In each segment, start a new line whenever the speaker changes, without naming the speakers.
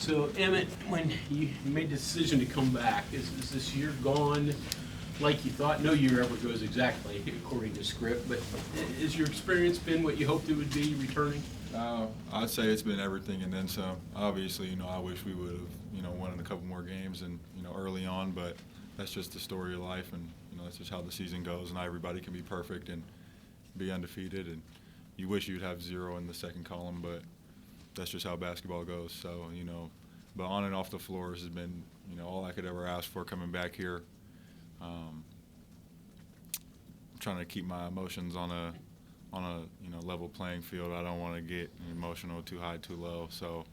So Emmitt, when you made the decision to come back, is this year gone like you thought? No year ever goes exactly according to script, but has your experience been what you hoped it would be returning?
I'd say it's been everything and then some. Obviously, I wish we would have, won a couple more games and, early on, but that's just the story of life, and, that's just how the season goes, and not everybody can be perfect and be undefeated, and you wish you'd have 0 in the second column, but that's just how basketball goes. So, but on and off the floors has been, all I could ever ask for coming back here. I'm trying to keep my emotions on a level playing field. I don't want to get emotional too high, too low. So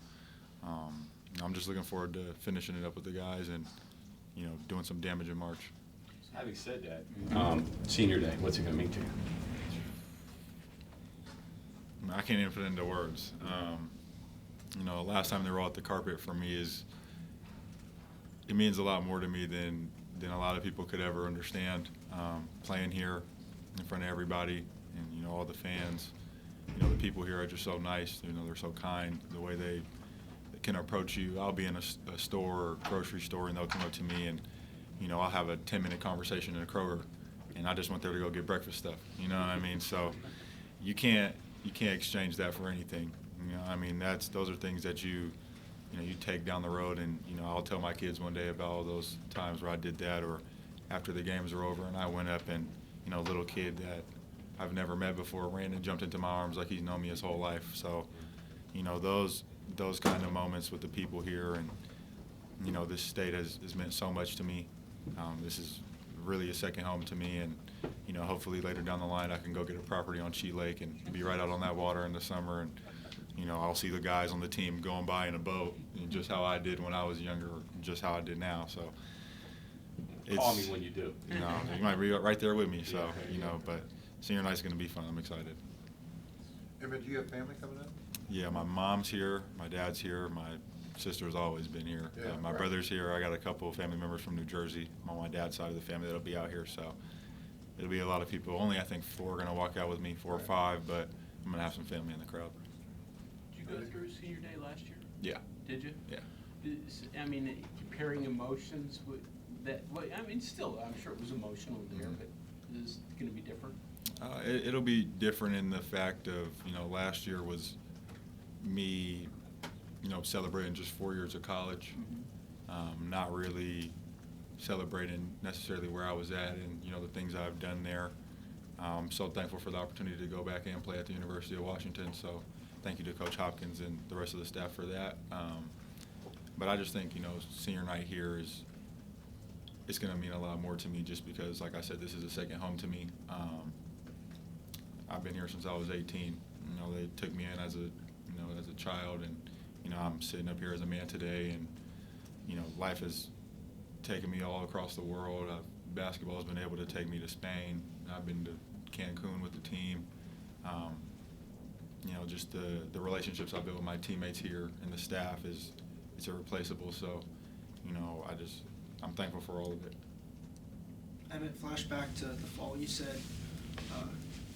I'm just looking forward to finishing it up with the guys and, doing some damage in March.
Having said that, senior day, what's it going to mean to you?
I can't even put it into words. Last time they rolled out the carpet for me it means a lot more to me than a lot of people could ever understand. Playing here in front of everybody and, all the fans, the people here are just so nice. They're so kind. The way they can approach you. I'll be in a store or grocery store and they'll come up to me and, I'll have a 10-minute conversation in a Kroger and I just went there to go get breakfast stuff. You know what I mean? So you can't exchange that for anything. Those are things that you take down the road, and I'll tell my kids one day about all those times where I did that, or after the games are over and I went up and a little kid that I've never met before ran and jumped into my arms like he's known me his whole life. So those kind of moments with the people here, and this state has meant so much to me. This is really a second home to me, and hopefully later down the line I can go get a property on Sheet Lake and be right out on that water in the summer, and I'll see the guys on the team going by in a boat, and just how I did when I was younger, just how I did now. So
Call me when you do.
You might be right there with me. So but senior night's going to be fun. I'm excited.
Emmitt, do you have family coming up?
Yeah, my mom's here, my dad's here, my sister's always been here.
Yeah,
My
right.
brother's here. I got a couple of family members from New Jersey on my dad's side of the family that'll be out here. So it'll be a lot of people. Only I think 4 are going to walk out with me, 4 or 5, but I'm going to have some family in the crowd.
Did you go through senior day last year?
Yeah.
Did you?
Yeah.
Comparing emotions with that. Well, still, I'm sure it was emotional there, but is it going to be different?
It'll be different in the fact of, last year was me, celebrating just 4 years of college, not really celebrating necessarily where I was at and, the things I've done there. I'm so thankful for the opportunity to go back and play at the University of Washington. So thank you to Coach Hopkins and the rest of the staff for that. But I just think, senior night here it's going to mean a lot more to me just because, like I said, this is a second home to me. I've been here since I was 18. They took me in as a child, and, I'm sitting up here as a man today, and, life has taken me all across the world. Basketball has been able to take me to Spain. I've been to Cancun with the team. Just the relationships I built with my teammates here and the staff it's irreplaceable. So, I'm thankful for all of it.
Emmitt, flashback to the fall. You said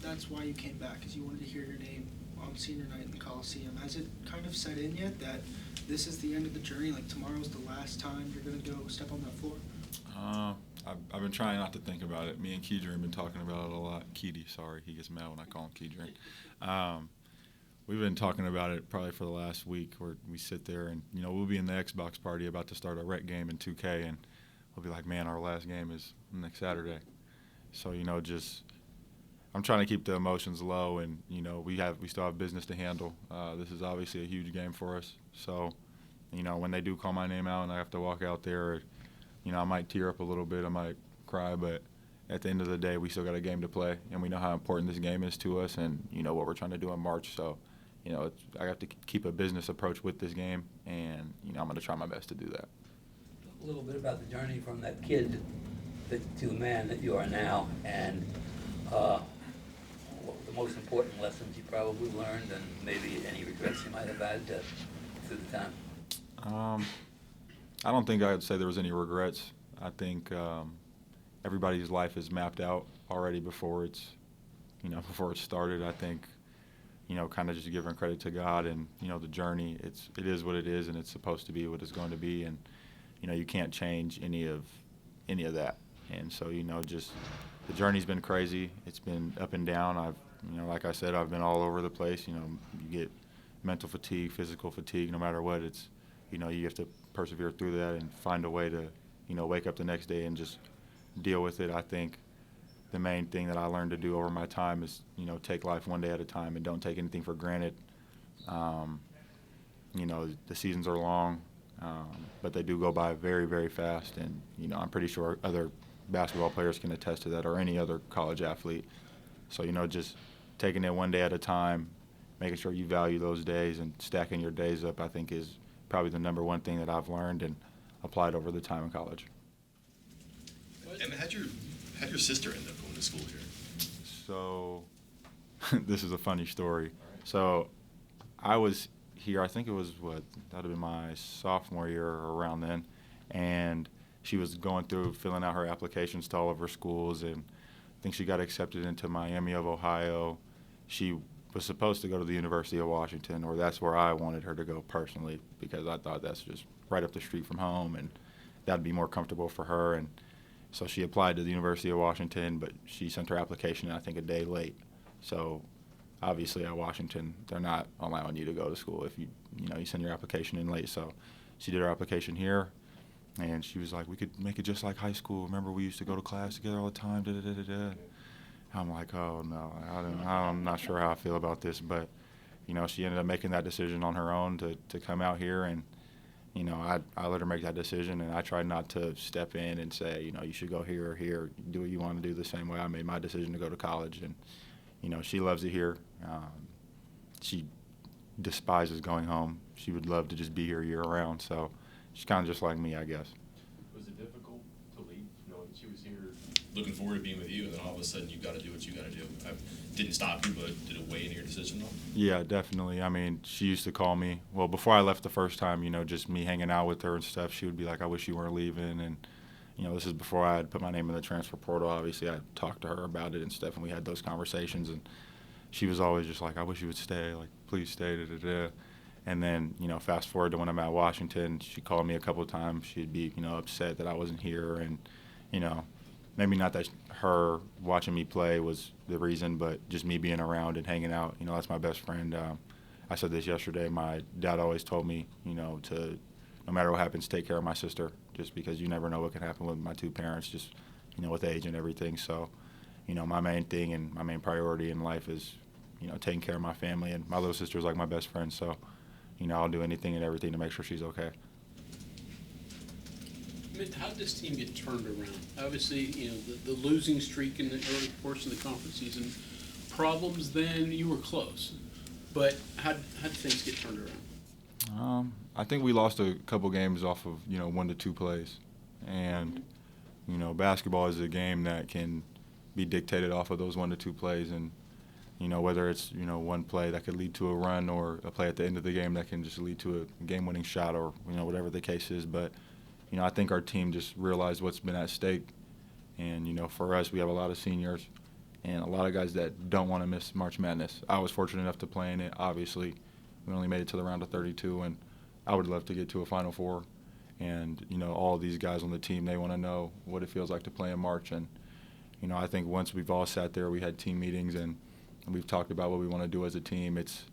that's why you came back, because you wanted to hear your name on senior night in the Coliseum. Has it kind of set in yet that this is the end of the journey, like tomorrow's the last time you're going to go step on that floor?
I've been trying not to think about it. Me and Keedron have been talking about it a lot. Keedy, sorry. He gets mad when I call him Keedron. We've been talking about it probably for the last week, where we sit there and, we'll be in the Xbox party about to start a rec game in 2K, and we'll be like, man, our last game is next Saturday. So, I'm trying to keep the emotions low, and, we still have business to handle. This is obviously a huge game for us. So, when they do call my name out and I have to walk out there, I might tear up a little bit, I might cry, but at the end of the day, we still got a game to play, and we know how important this game is to us, and what we're trying to do in March. So, I have to keep a business approach with this game, and I'm going to try my best to do that.
A little bit about the journey from that kid to the man that you are now, and what were the most important lessons you probably learned, and maybe any regrets you might have had through the time.
I don't think I'd say there was any regrets. I think everybody's life is mapped out already before it's started. I think, kind of just giving credit to God and, the journey. It is what it is, and it's supposed to be what it's going to be. And, you can't change any of that. And so, just the journey's been crazy. It's been up and down. Like I said, I've been all over the place. You get mental fatigue, physical fatigue, no matter what. It's, you have to persevere through that and find a way to, wake up the next day and just deal with it. I think the main thing that I learned to do over my time is, take life one day at a time and don't take anything for granted. The seasons are long, but they do go by very, very fast. And, I'm pretty sure other basketball players can attest to that, or any other college athlete. So, just taking it one day at a time, making sure you value those days and stacking your days up, I think is probably the number one thing that I've learned and applied over the time in college.
And how'd your sister end up going to school here?
So this is a funny story. So I was here, I think it was, that would have been my sophomore year or around then, and she was going through filling out her applications to all of her schools, and I think she got accepted into Miami of Ohio. She was supposed to go to the University of Washington, or that's where I wanted her to go personally, because I thought that's just right up the street from home, and that'd be more comfortable for her. And so she applied to the University of Washington, but she sent her application in, I think, a day late. So obviously at Washington, they're not allowing you to go to school if you send your application in late. So she did her application here, and she was like, we could make it just like high school. Remember, we used to go to class together all the time, da-da-da-da-da. I'm like, oh, no, I'm not sure how I feel about this. But, she ended up making that decision on her own to come out here, and I let her make that decision, and I tried not to step in and say, you should go here or here, do what you want to do the same way I made my decision to go to college. And, she loves it here. She despises going home. She would love to just be here year-round. So she's kind of just like me, I guess.
Was it difficult to leave, knowing she was here, looking forward to being with you, and then all of a sudden you've got to do what you got to do? I didn't stop you, but did it weigh into your decision at all?
Yeah, definitely. I mean, she used to call me. Well, before I left the first time, just me hanging out with her and stuff, she would be like, I wish you weren't leaving. And, this is before I had put my name in the transfer portal. Obviously, I talked to her about it and stuff, and we had those conversations. And she was always just like, I wish you would stay. Like, please stay, da-da-da. And then, fast forward to when I'm at Washington, she called me a couple of times. She'd be, upset that I wasn't here. And, maybe not that her watching me play was the reason, but just me being around and hanging out. That's my best friend. I said this yesterday. My dad always told me, to, no matter what happens, take care of my sister, just because you never know what can happen with my two parents, just, with age and everything. So, my main thing and my main priority in life is, taking care of my family. And my little sister's like my best friend. So, I'll do anything and everything to make sure she's okay.
How did this team get turned around? Obviously, the losing streak in the early portion of the conference season, problems then, you were close. But how did things get turned around?
I think we lost a couple games off of, 1 to 2 plays. And, basketball is a game that can be dictated off of those 1 to 2 plays. And, whether it's, one play that could lead to a run, or a play at the end of the game that can just lead to a game-winning shot, or, whatever the case is. But, I think our team just realized what's been at stake. And, for us, we have a lot of seniors and a lot of guys that don't want to miss March Madness. I was fortunate enough to play in it, obviously. We only made it to the round of 32, and I would love to get to a Final Four. And, all of these guys on the team, they want to know what it feels like to play in March. And, I think once we've all sat there, we had team meetings, and we've talked about what we want to do as a team. It's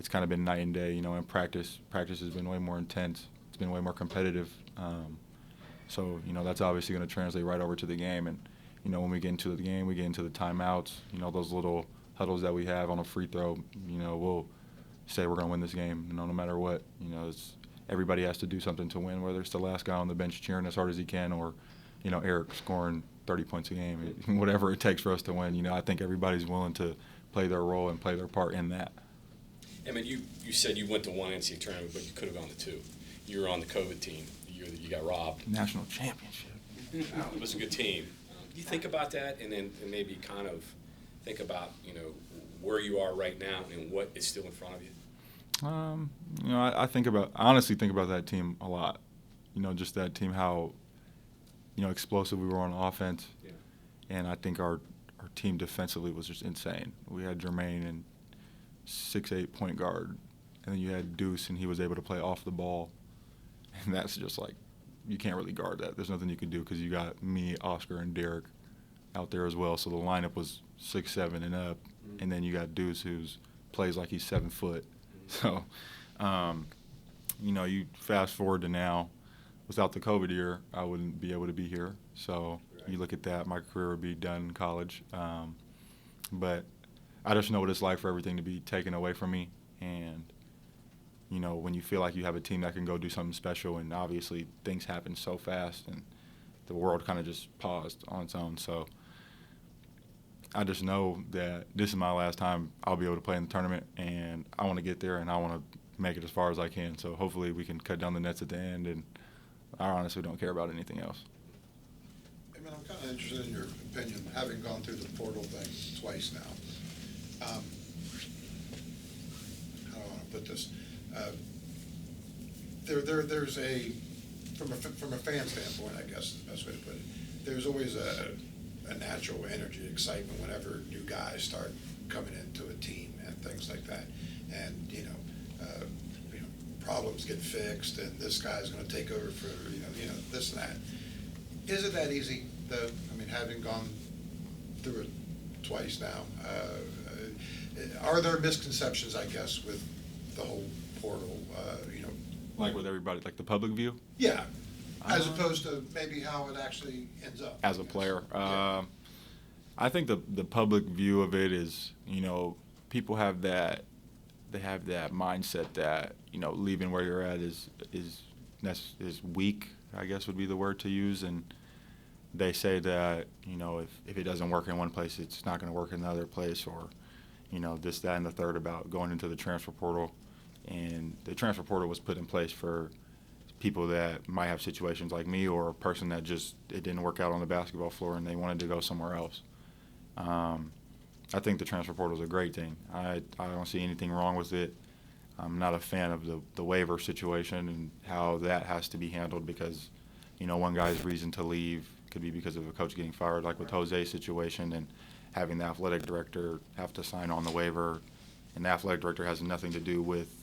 kind of been night and day, in practice. Practice has been way more intense. It's been way more competitive. So, that's obviously going to translate right over to the game. And, when we get into the game, we get into the timeouts, those little huddles that we have on a free throw, we'll say we're going to win this game, no matter what. Everybody has to do something to win, whether it's the last guy on the bench cheering as hard as he can, or, Eric scoring 30 points a game, whatever it takes for us to win. I think everybody's willing to play their role and play their part in that.
I mean, you said you went to one NCAA tournament, but you could have gone to 2. You were on the COVID team the year that you got robbed.
National championship.
It was a good team. Do you think about that, and then maybe kind of think about, where you are right now and what is still in front of you?
I honestly think about that team a lot. Just that team, how, explosive we were on offense.
Yeah.
And I think our team defensively was just insane. We had Jermaine and 6'8" point guard, and then you had Deuce, and he was able to play off the ball, and that's just like, you can't really guard that. There's nothing you can do because you got me, Oscar, and Derek out there as well. So the lineup was 6'7" and up, and then you got Deuce, who's plays like he's 7 foot. So, you know, you fast forward to now. Without the COVID year, I wouldn't be able to be here. So you look at that, my career would be done in college. But I just know what it's like for everything to be taken away from me. And, you know, when you feel like you have a team that can go do something special, and obviously things happen so fast and the world kind of just paused on its own. So I just know that this is my last time I'll be able to play in the tournament, and I want to get there, and I want to make it as far as I can. So hopefully we can cut down the nets at the end, and I honestly don't care about anything else.
I mean, I'm kind of interested in your opinion, having gone through the portal thing twice now. How do I want to put this? There's a, from a fan standpoint, I guess is the best way to put it, there's always a natural energy, excitement whenever new guys start coming into a team and things like that. And, you know, problems get fixed, and this guy's going to take over for, you know, this and that. Is it that easy, though? I mean, having gone through it twice now, are there misconceptions, I guess, with the whole portal, you know?
Like with everybody, like the public view?
Yeah, as opposed to maybe how it actually ends up.
As a player.
Yeah.
I think the public view of it is, you know, people have that, they have that mindset that, you know, leaving where you're at is weak, I guess would be the word to use. And they say that, you know, if it doesn't work in one place, it's not going to work in the other place, or, you know, this, that, and the third about going into the transfer portal. And the transfer portal was put in place for people that might have situations like me, or a person that just, it didn't work out on the basketball floor and they wanted to go somewhere else. I think the transfer portal is a great thing. I don't see anything wrong with it. I'm not a fan of the waiver situation and how that has to be handled, because, you know, one guy's reason to leave could be because of a coach getting fired, like with Jose's situation, and having the athletic director have to sign on the waiver. And the athletic director has nothing to do with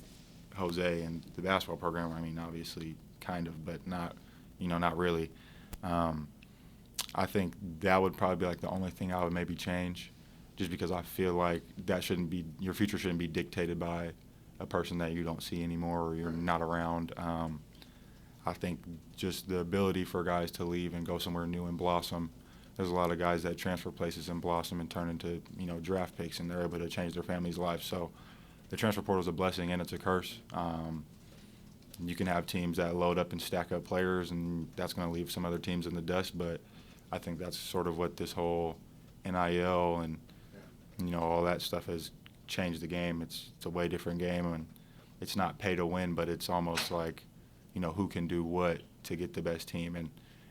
Jose and the basketball program. I mean, obviously, kind of, but not, you know, not really. I think that would probably be like the only thing I would maybe change, just because I feel like that shouldn't be, your future shouldn't be dictated by a person that you don't see anymore or you're not around. I think just the ability for guys to leave and go somewhere new and blossom. There's a lot of guys that transfer places and blossom and turn into, you know, draft picks, and they're able to change their family's life. So the transfer portal is a blessing and it's a curse. You can have teams that load up and stack up players, and that's going to leave some other teams in the dust. But I think that's sort of what this whole NIL and, you know, all that stuff has changed the game. It's a way different game, and it's not pay to win, but it's almost like, you know, who can do what to get the best team. And,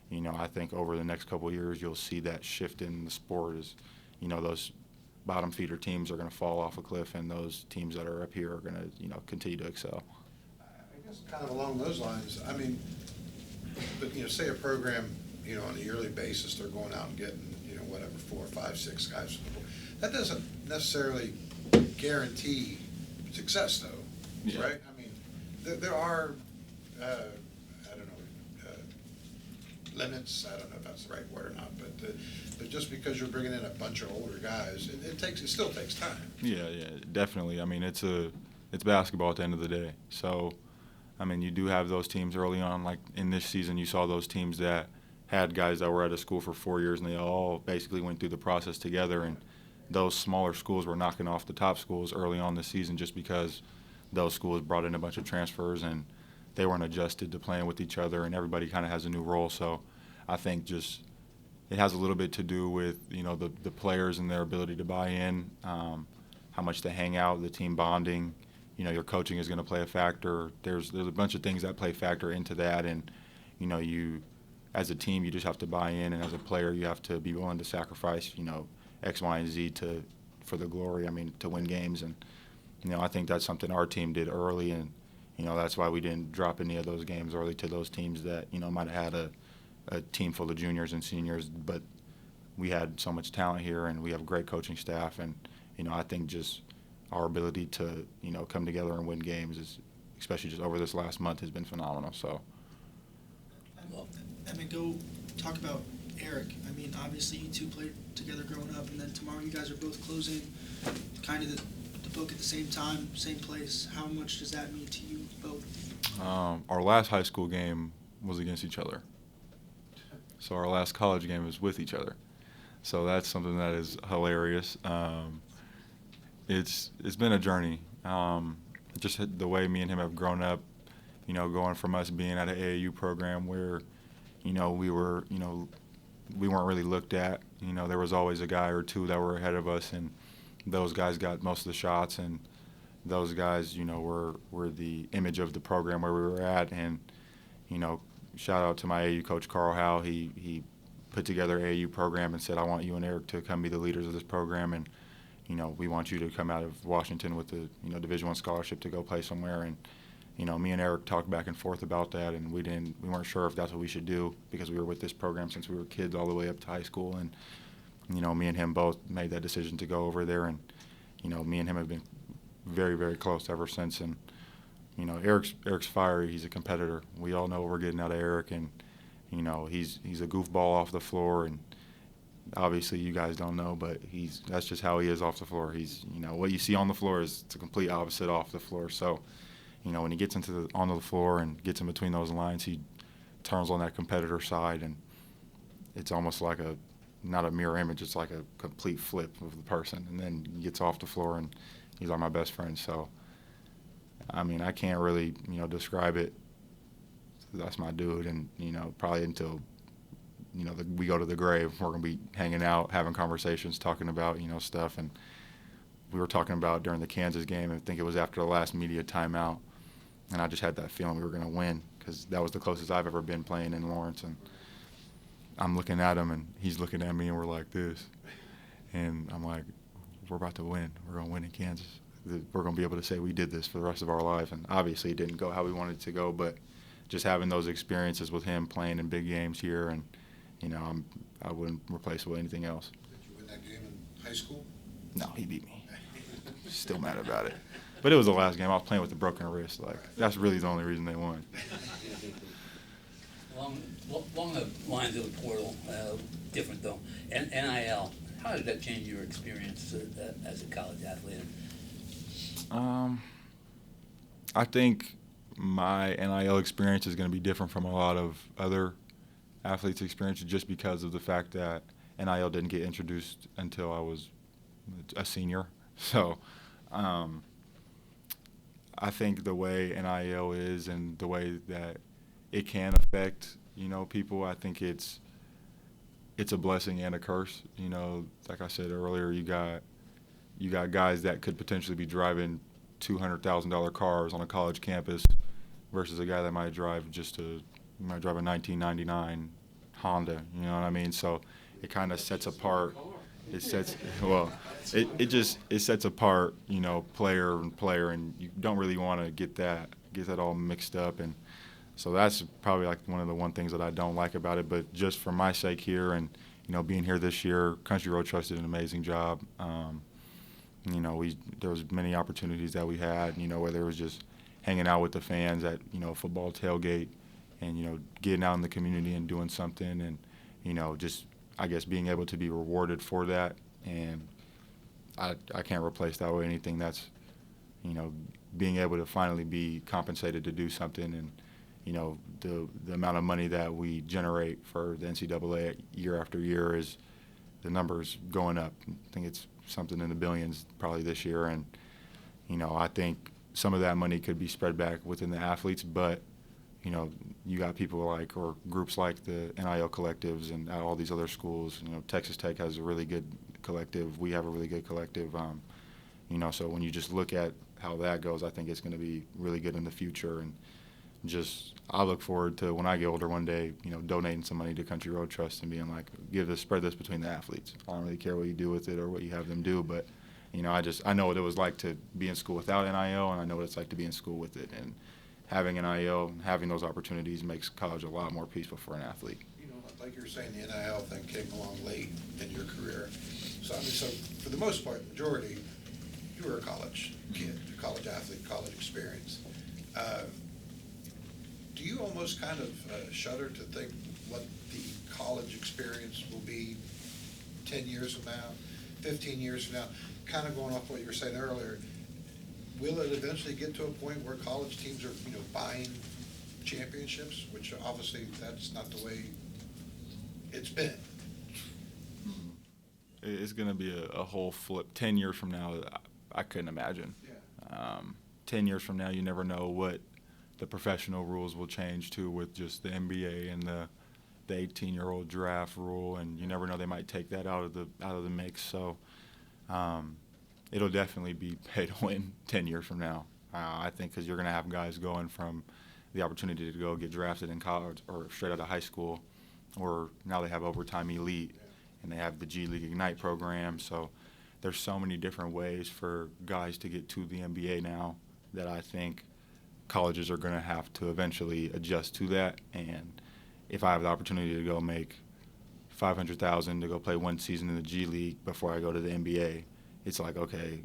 you know, I think over the next couple of years you'll see that shift in the sport as, you know, those bottom feeder teams are going to fall off a cliff, and those teams that are up here are going to, you know, continue to excel.
I guess kind of along those lines, I mean, but, you know, say a program, you know, on a yearly basis, they're going out and getting, you know, whatever, 4, 5, 6 guys. That doesn't necessarily guarantee success, though,
Yeah.
right? I mean, there are, I don't know, limits. I don't know if that's the right word or not, but just because you're bringing in a bunch of older guys, it still takes time.
Yeah, definitely. I mean, it's basketball at the end of the day. So, I mean, you do have those teams early on. Like in this season, you saw those teams that had guys that were at a school for 4 years, and they all basically went through the process together. And those smaller schools were knocking off the top schools early on this season, just because those schools brought in a bunch of transfers and they weren't adjusted to playing with each other, and everybody kind of has a new role. So I think just it has a little bit to do with, you know, the players and their ability to buy in, how much they hang out, the team bonding. You know, your coaching is going to play a factor. There's a bunch of things that play factor into that, and, you know, you as a team, you just have to buy in, and as a player, you have to be willing to sacrifice, you know, X, Y, and Z for the glory. I mean, to win games. And, you know, I think that's something our team did early, and, you know, that's why we didn't drop any of those games early to those teams that, you know, might have had a team full of juniors and seniors, but we had so much talent here, and we have a great coaching staff. And, you know, I think just our ability to, come together and win games is, especially just over this last month, has been phenomenal. So.
Well,
Emmitt, go talk about Eric. I mean, obviously you two played together growing up, and then tomorrow you guys are both closing kind of the book at the same time, same place. How much does that mean to you both?
Our last high school game was against each other. So our last college game was with each other. So that's something that is hilarious. It's been a journey. Just the way me and him have grown up, going from us being at an AAU program where, we weren't really looked at. There was always a guy or two that were ahead of us, and those guys got most of the shots, and those guys, were the image of the program where we were at. And, shout out to my AAU coach, Carl Howe. He put together an AAU program and said, I want you and Eric to come be the leaders of this program, and, we want you to come out of Washington with the, Division I scholarship to go play somewhere. And, me and Eric talked back and forth about that, and we weren't sure if that's what we should do because we were with this program since we were kids all the way up to high school. And, me and him both made that decision to go over there, and, me and him have been very, very close ever since. And, Eric's fiery. He's a competitor. We all know what we're getting out of Eric, and, he's a goofball off the floor, and obviously you guys don't know, but that's just how he is off the floor. He's, what you see on the floor is the complete opposite off the floor. So, when he gets onto the floor and gets in between those lines, he turns on that competitor side, and it's almost like not a mirror image, it's like a complete flip of the person. And then he gets off the floor, and he's like my best friend. So, I mean, I can't really, describe it. That's my dude, and, probably until, we go to the grave, we're going to be hanging out, having conversations, talking about, stuff. And we were talking about during the Kansas game, I think it was after the last media timeout, and I just had that feeling we were going to win because that was the closest I've ever been playing in Lawrence. And I'm looking at him, and he's looking at me, and we're like this. And I'm like, we're about to win. We're going to win in Kansas. We're going to be able to say we did this for the rest of our life. And obviously it didn't go how we wanted it to go, but just having those experiences with him playing in big games here, and, I wouldn't replace it with anything else.
Did you win that game in high school?
No, he beat me. Still mad about it. But it was the last game. I was playing with a broken wrist. That's really the only reason they won.
Along the lines of the portal, different though, and NIL, how did that change your experience as a college athlete?
I think my NIL experience is going to be different from a lot of other athletes' experiences just because of the fact that NIL didn't get introduced until I was a senior. So I think the way NIL is and the way that it can affect, people, I think it's a blessing and a curse. Like I said earlier, you got guys that could potentially be driving $200,000 cars on a college campus versus a guy that might drive a 1999 Honda. You know what I mean? So it kind of sets apart. It sets it sets apart, player and player, and you don't really want to get that all mixed up. And so that's probably like one things that I don't like about it. But just for my sake here, and being here this year, Country Road Trust did an amazing job. There was many opportunities that we had, whether it was just hanging out with the fans at, football tailgate and, getting out in the community and doing something and, just, I guess, being able to be rewarded for that. And I can't replace that with anything. That's, being able to finally be compensated to do something, and, the amount of money that we generate for the NCAA year after year is the numbers going up. I think it's something in the billions probably this year. And, I think some of that money could be spread back within the athletes, but, you got people or groups like the NIL collectives and all these other schools. Texas Tech has a really good collective. We have a really good collective. So when you just look at how that goes, I think it's going to be really good in the future. And I look forward to when I get older one day, donating some money to Country Road Trust and being like, spread this between the athletes. I don't really care what you do with it or what you have them do, but, I know what it was like to be in school without NIL, and I know what it's like to be in school with it. And having NIL and having those opportunities makes college a lot more peaceful for an athlete.
Like you were saying, the NIL thing came along late in your career. So, for the most part, majority, you were a college kid, a college athlete, college experience. Do you almost kind of shudder to think what the college experience will be 10 years from now, 15 years from now? Kind of going off what you were saying earlier, will it eventually get to a point where college teams are, buying championships, which obviously that's not the way it's been?
It's going to be a whole flip. 10 years from now, I couldn't imagine.
Yeah.
10 years from now, you never know what the professional rules will change to with just the NBA and the 18-year-old draft rule, and you never know, they might take that out of the mix. So it'll definitely be pay to win 10 years from now. I think because you're going to have guys going from the opportunity to go get drafted in college or straight out of high school, or now they have overtime elite, and they have the G League Ignite program. So there's so many different ways for guys to get to the NBA now that I think colleges are going to have to eventually adjust to that. And if I have the opportunity to go make $500,000 to go play one season in the G League before I go to the NBA, it's like, okay,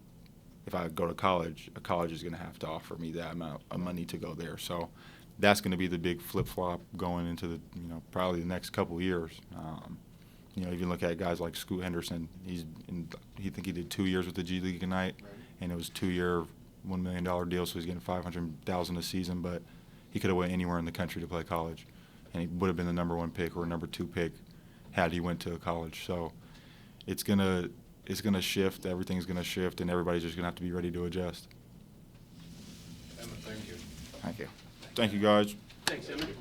if I go to college, a college is going to have to offer me that amount of money to go there. So that's going to be the big flip-flop going into the, probably the next couple of years. If you look at guys like Scoot Henderson, he did 2 years with the G League Ignite,
Right.
and it was a 2-year, $1 million deal, so he's getting $500,000 a season, but he could have went anywhere in the country to play college, and he would have been the number 1 pick or number 2 pick had he went to a college. So it's gonna shift, everything's gonna shift, and everybody's just gonna have to be ready to adjust.
Emma, thank you.
Thank you. Thank you, guys.
Thanks, Emmitt.